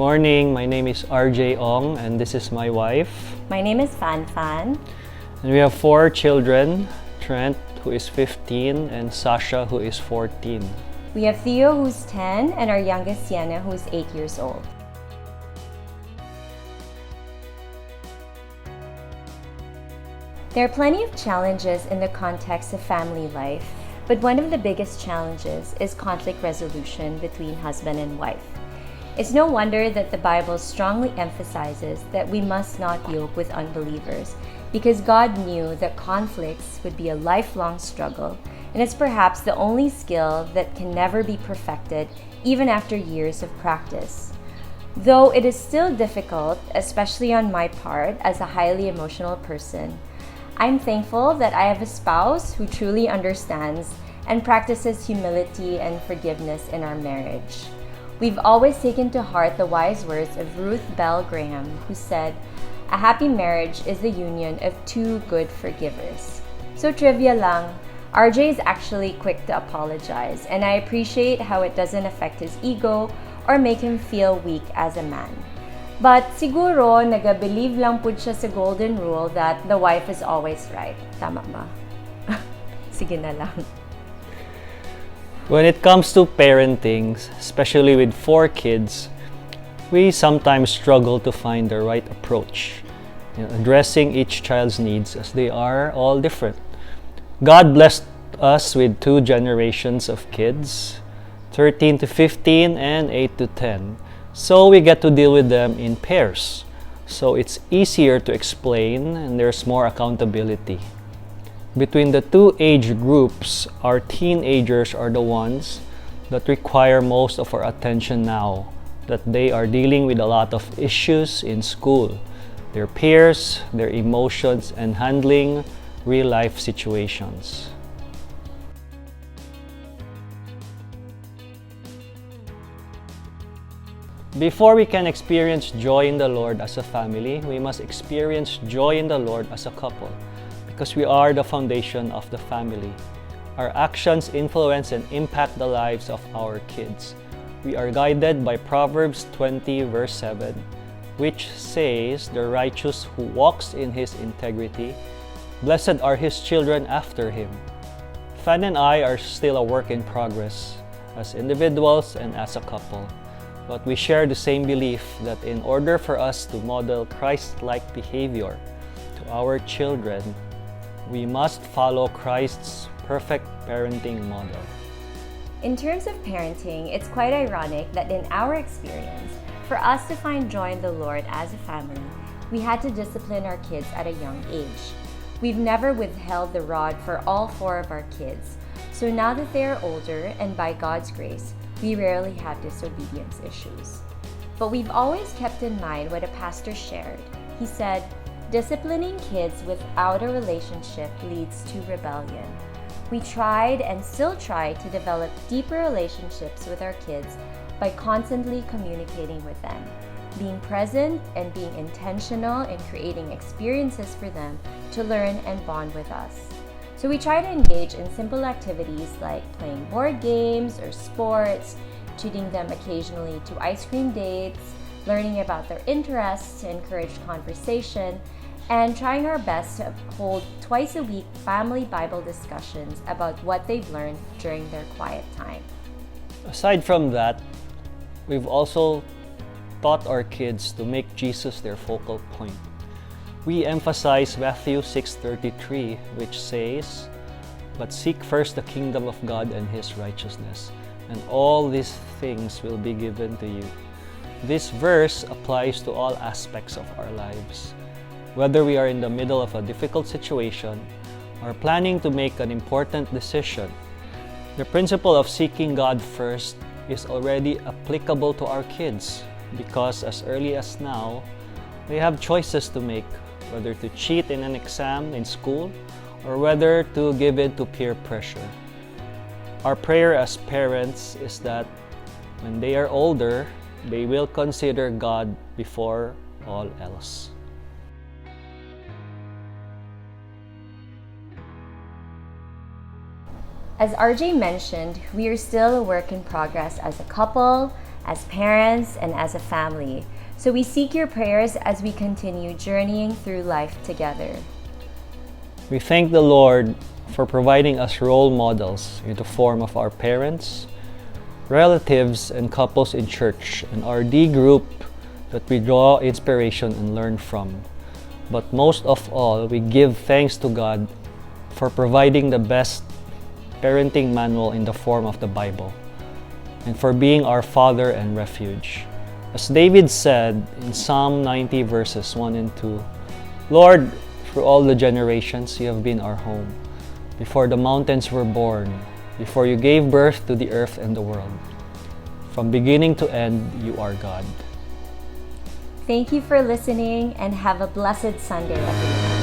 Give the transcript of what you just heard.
morning. My name is RJ Ong and this is my wife. My name is Fan Fan. And we have 4 children, Trent, who is 15, and Sasha, who is 14. We have Theo, who's 10, and our youngest Sienna, who's 8 years old. There are plenty of challenges in the context of family life, but one of the biggest challenges is conflict resolution between husband and wife. It's no wonder that the Bible strongly emphasizes that we must not yoke with unbelievers, because God knew that conflicts would be a lifelong struggle, and it's perhaps the only skill that can never be perfected even after years of practice. Though it is still difficult, especially on my part as a highly emotional person, I'm thankful that I have a spouse who truly understands and practices humility and forgiveness in our marriage. We've always taken to heart the wise words of Ruth Bell Graham, who said, "A happy marriage is the union of 2 good forgivers." So trivia lang, RJ is actually quick to apologize, and I appreciate how it doesn't affect his ego or make him feel weak as a man. But siguro nag-believe lang pud siya sa golden rule that the wife is always right. Tama ba? Sige na lang. When it comes to parenting, especially with 4 kids, we sometimes struggle to find the right approach, addressing each child's needs as they are all different. God blessed us with 2 generations of kids, 13 to 15 and 8 to 10. So we get to deal with them in pairs. So it's easier to explain and there's more accountability. Between the 2 age groups, our teenagers are the ones that require most of our attention now, that they are dealing with a lot of issues in school, their peers, their emotions, and handling real-life situations. Before we can experience joy in the Lord as a family, we must experience joy in the Lord as a couple, because we are the foundation of the family. Our actions influence and impact the lives of our kids. We are guided by Proverbs 20 verse 7, which says, "The righteous who walks in his integrity, blessed are his children after him." Fan and I are still a work in progress as individuals and as a couple. But we share the same belief that in order for us to model Christ-like behavior to our children, we must follow Christ's perfect parenting model. In terms of parenting, it's quite ironic that in our experience, for us to find joy in the Lord as a family, we had to discipline our kids at a young age. We've never withheld the rod for all 4 of our kids. So now that they are older, and by God's grace, we rarely have disobedience issues. But we've always kept in mind what a pastor shared. He said, "Disciplining kids without a relationship leads to rebellion." We tried and still try to develop deeper relationships with our kids by constantly communicating with them, being present and being intentional in creating experiences for them to learn and bond with us. So we try to engage in simple activities like playing board games or sports, treating them occasionally to ice cream dates, learning about their interests to encourage conversation, and trying our best to hold twice a week family Bible discussions about what they've learned during their quiet time. Aside from that, we've also taught our kids to make Jesus their focal point. We emphasize Matthew 6:33, which says, "But seek first the kingdom of God and His righteousness, and all these things will be given to you." This verse applies to all aspects of our lives. Whether we are in the middle of a difficult situation or planning to make an important decision, the principle of seeking God first is already applicable to our kids, because as early as now, they have choices to make, whether to cheat in an exam in school or whether to give in to peer pressure. Our prayer as parents is that when they are older, they will consider God before all else. As RJ mentioned, we are still a work in progress as a couple, as parents, and as a family. So we seek your prayers as we continue journeying through life together. We thank the Lord for providing us role models in the form of our parents, relatives, and couples in church, and our D group that we draw inspiration and learn from. But most of all, we give thanks to God for providing the best parenting manual in the form of the Bible, and for being our Father and refuge. As David said in Psalm 90 verses 1 and 2, Lord, through all the generations you have been our home. Before the mountains were born, before you gave birth to the earth and the world. From beginning to end, you are God. Thank you for listening and have a blessed Sunday, everyone.